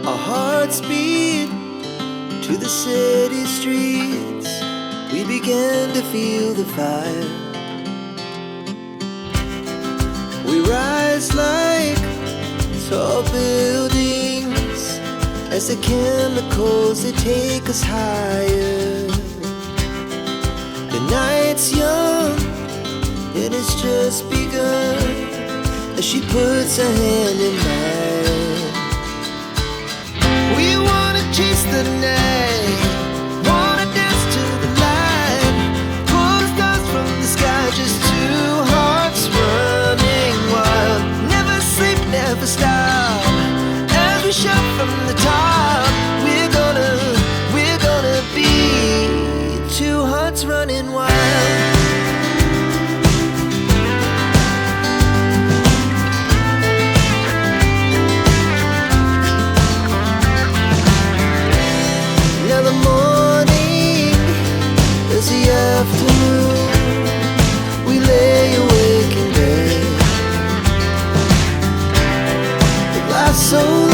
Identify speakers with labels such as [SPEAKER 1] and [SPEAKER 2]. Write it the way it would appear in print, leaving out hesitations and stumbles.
[SPEAKER 1] Our hearts beat to the city streets. We began to feel the fire. We rise like tall buildings as the chemicals, they take us higher. The night's young, it has just begun, as she puts her hand in mine. We wanna chase the night, wanna dance to the light, pull the stars from the sky, just two hearts running wild. Never sleep, never stop, as we shout from the top. We're gonna be two hearts running wild. Now the morning is the afternoon. We lay awake in bed. It lasts so long.